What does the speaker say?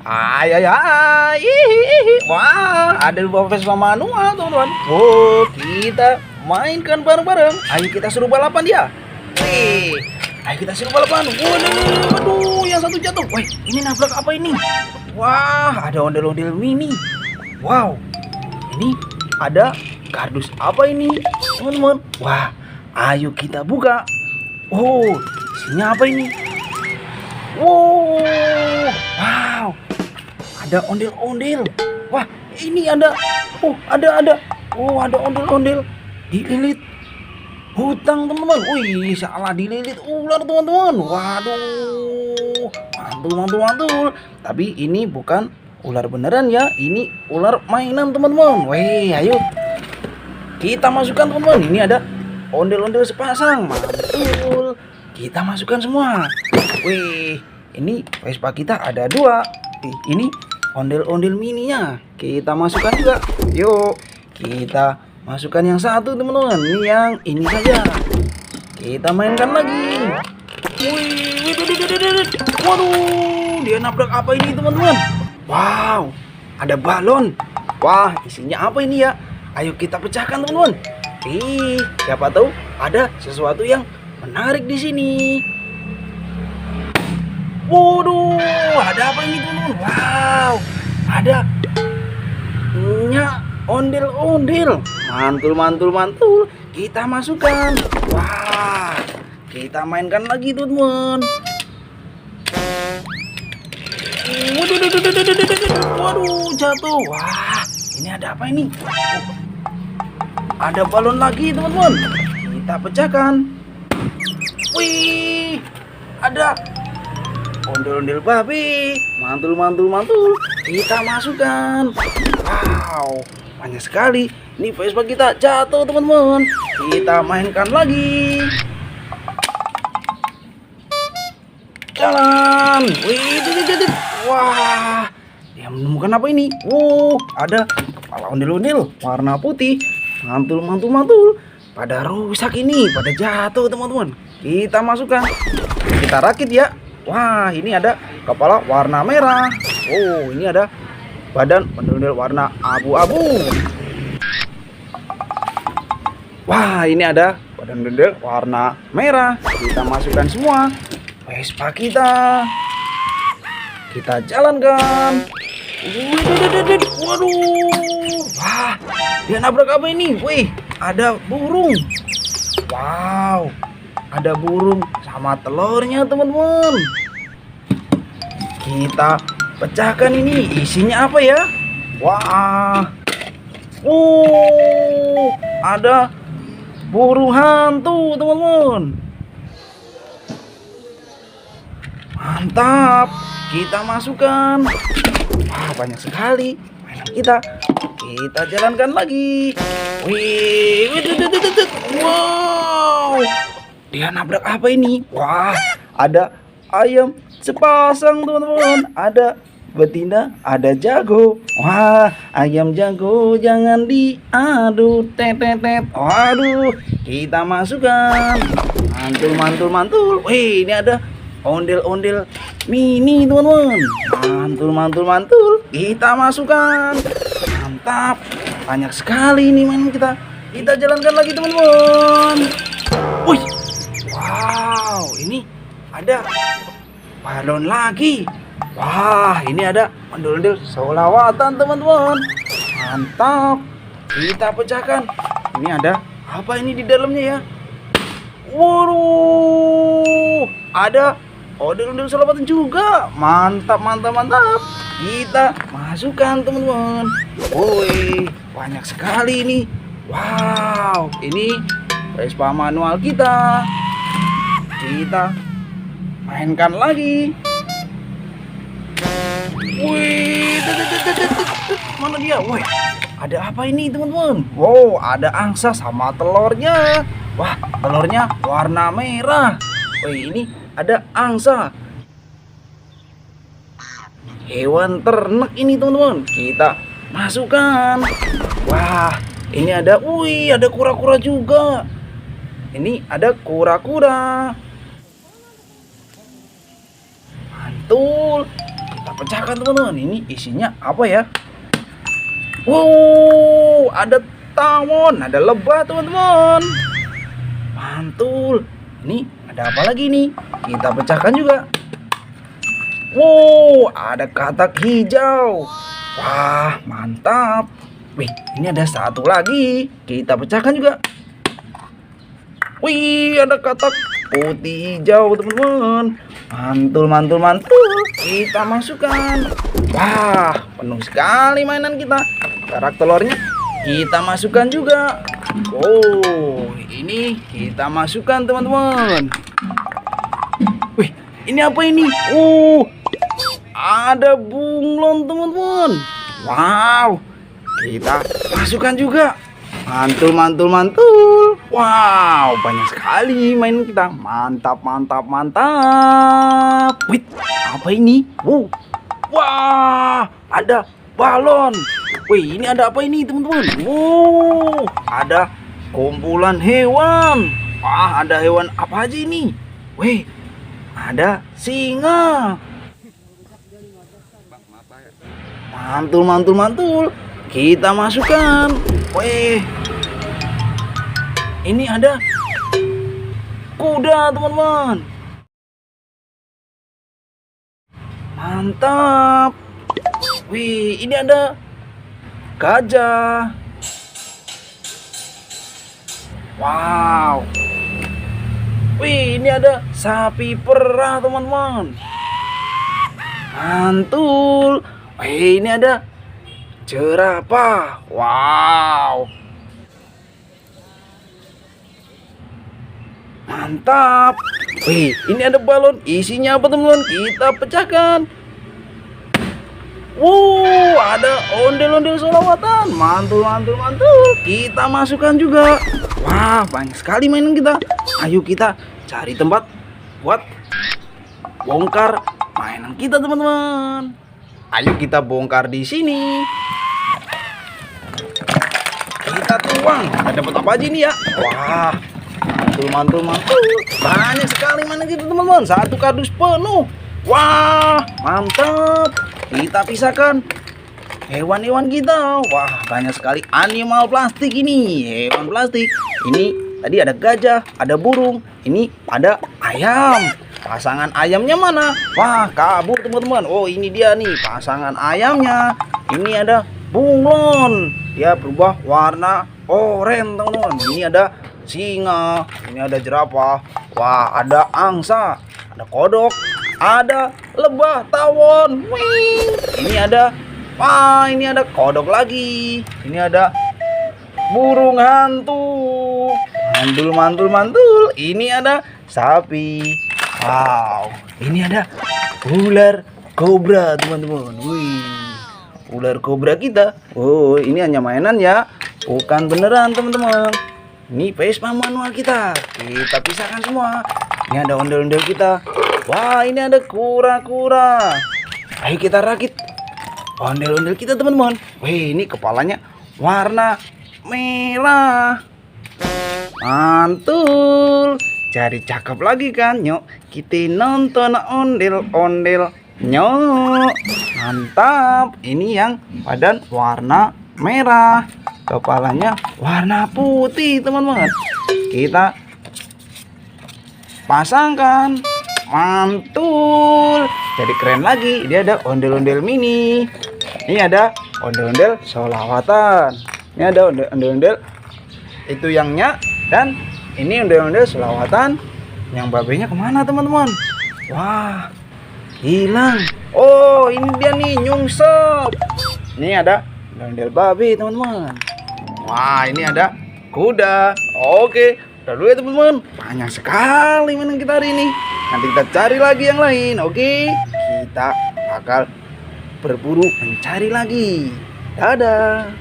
Ay, ay, ay. Wah, ada dua Vespa manual, teman-teman. Oh, kita mainkan bareng-bareng. Ayo kita suruh balapan dia. Wih, ayo kita suruh balapan. Waduh, aduh, yang satu jatuh. Wih, ini nabrak apa ini? Wah, ada ondel-ondel mini. Wow, ini ada kardus apa ini, teman-teman? Wah, ayo kita buka. Oh, isinya apa ini? Wow, ada ondel-ondel. Wah, ini ada. Oh, ada. Oh, ada ondel-ondel. Dililit hutang, teman-teman. Wih, salah dililit ular, teman-teman. Waduh, mantul. Tapi ini bukan ular beneran ya. Ini ular mainan, teman-teman. Wih, ayo kita masukkan, teman-teman. Ini ada ondel-ondel sepasang. Mantul. Kita masukkan semua. Wih, ini Vespa kita ada dua. Ini ondel-ondel mininya. Kita masukkan juga. Yuk, kita masukkan yang satu, teman-teman. Ini yang ini saja. Kita mainkan lagi. Wih, waduh, dia nabrak apa ini, teman-teman? Wow, ada balon. Wah, isinya apa ini ya? Ayo kita pecahkan, teman-teman. Siapa tahu ada sesuatu yang menarik di sini. Waduh, ada apa ini, teman-teman? Wow, ada ondel-ondel. Mantul. Kita masukkan. Wah, kita mainkan lagi, teman-teman. Waduh, jatuh. Wah, ini ada apa ini? Ada balon lagi, teman-teman. Kita pecahkan. Wih, ada ondel-ondel babi. Mantul. Kita masukkan. Wow, banyak sekali. Ini Vespa kita jatuh, teman-teman. Kita mainkan lagi. Jalan. Wih, wah, dia menemukan apa ini? Ada kepala ondel-ondel warna putih. Mantul. Pada rusak ini, pada jatuh, teman-teman. Kita masukkan. Kita rakit ya. Wah, ini ada kepala warna merah. Oh, ini ada badan ondel-ondel warna abu-abu. Wah, ini ada badan ondel warna merah. Kita masukkan semua. Vespa kita jalankan. Waduh, wah, dia nabrak apa ini? Wih, ada burung. Wow, ada burung sama telurnya, teman-teman. Kita pecahkan ini. Isinya apa ya? Wah, ada burung hantu, teman-teman. Mantap. Kita masukkan. Wah, banyak sekali mainan kita. Kita jalankan lagi. Wih, wow. Dia nabrak apa ini? Wah, ada ayam sepasang, teman-teman. Ada betina, ada jago. Wah, ayam jago jangan diadu, tet. Waduh, kita masukkan. Mantul. Wih, ini ada ondel-ondel mini, teman-teman. Mantul. Kita masukkan. Mantap. Banyak sekali ini mainan kita. Kita jalankan lagi, teman-teman. Wih. Wow, ini ada balon lagi. Wah, ini ada ondel-ondel solawatan, teman-teman. Mantap. Kita pecahkan. Ini ada apa ini di dalamnya ya? Waduh, ada ondel-ondel solawatan juga. Mantap. Kita masukkan, teman-teman. Woi, banyak sekali ini. Wow, ini Vespa manual kita. Kita mainkan lagi. Wih, mana dia? Wih, ada apa ini, teman-teman? Wow, ada angsa sama telurnya. Wah, telurnya warna merah. Wih, ini ada angsa. Hewan ternak ini, teman-teman. Kita masukkan. Wah, ini ada, ada kura-kura juga. Ini ada kura-kura. Mantul. Kita pecahkan teman-teman. Ini isinya apa ya? Wow, ada tawon, ada lebah teman-teman. Mantul. Ini ada apa lagi nih? Kita pecahkan juga. Wow, ada katak hijau. Wah, mantap. Wih, ini ada satu lagi. Kita pecahkan juga. Wih, ada katak putih hijau teman-teman. Mantul, mantul, mantul. Kita masukkan. Wah, penuh sekali mainan kita. Karak telurnya kita masukkan juga. Oh, ini kita masukkan teman-teman. Wih, ini apa ini? Ada bunglon teman-teman. Wow, kita masukkan juga. Mantul, mantul, mantul. Wow, banyak sekali mainan kita. Mantap, mantap, mantap. Wih, apa ini? Wah, ada balon. Wih, ini ada apa ini teman-teman? Ada kumpulan hewan. Wah, ada hewan apa aja ini? Wih, ada singa. Mantul, mantul, mantul. Kita masukkan. Wih, ini ada kuda teman-teman. Mantap. Wih, ini ada gajah. Wow. Wih, ini ada sapi perah teman-teman. Mantul. Wih, ini ada jerapah. Wow. Mantap. Wih, ini ada balon. Isinya apa teman-teman? Kita pecahkan. Ada ondel-ondel sholawatan. Mantul, mantul, mantul. Kita masukkan juga. Wah, banyak sekali mainan kita. Ayo kita cari tempat buat bongkar mainan kita teman-teman. Ayo kita bongkar di sini. Kita tuang. Kita dapat apa aja ini ya? Wah, mantul, mantul, mantul. Banyak sekali mainan kita teman-teman. Satu kardus penuh. Wah, mantap. Kita pisahkan hewan-hewan kita. Wah, banyak sekali animal plastik ini. Hewan plastik. Ini tadi ada gajah, ada burung. Ini ada ayam. Pasangan ayamnya mana? Wah, kabur teman-teman. Oh, ini dia nih pasangan ayamnya. Ini ada bunglon. Dia berubah warna oranye teman-teman. Ini ada singa. Ini ada jerapah. Wah, ada angsa. Ada kodok. Ada lebah tawon. Wih. Ini ada. Wah, ini ada kodok lagi. Ini ada burung hantu. Mantul, mantul, mantul. Ini ada sapi. Wow, ini ada ular kobra teman-teman. Wih, ular kobra kita. Oh, ini hanya mainan ya, bukan beneran teman-teman. Ini Vespa manual kita. Kita pisahkan semua. Ini ada ondel-ondel kita. Wah, ini ada kura-kura. Ayo kita rakit ondel-ondel kita teman-teman. Wih, ini kepalanya warna merah. Mantul. Cari cakep lagi kan? Nyok, kita nonton ondel-ondel. Nyok, mantap. Ini yang badan warna merah, kepalanya warna putih teman-teman. Kita pasangkan. Mantul. Jadi keren lagi. Dia ada ondel-ondel mini. Ini ada ondel-ondel sholawatan. Ini ada ondel-ondel itu yangnya. Dan ini ondel-ondel sholawatan. Yang babenya kemana teman-teman? Wah, hilang. Oh, ini dia nih nyungsep. Ini ada ondel babi teman-teman. Wah, ini ada kuda. Oke, udah dulu ya teman-teman. Banyak sekali mainan kita hari ini. Nanti kita cari lagi yang lain. Oke, kita bakal berburu mencari lagi. Dadah.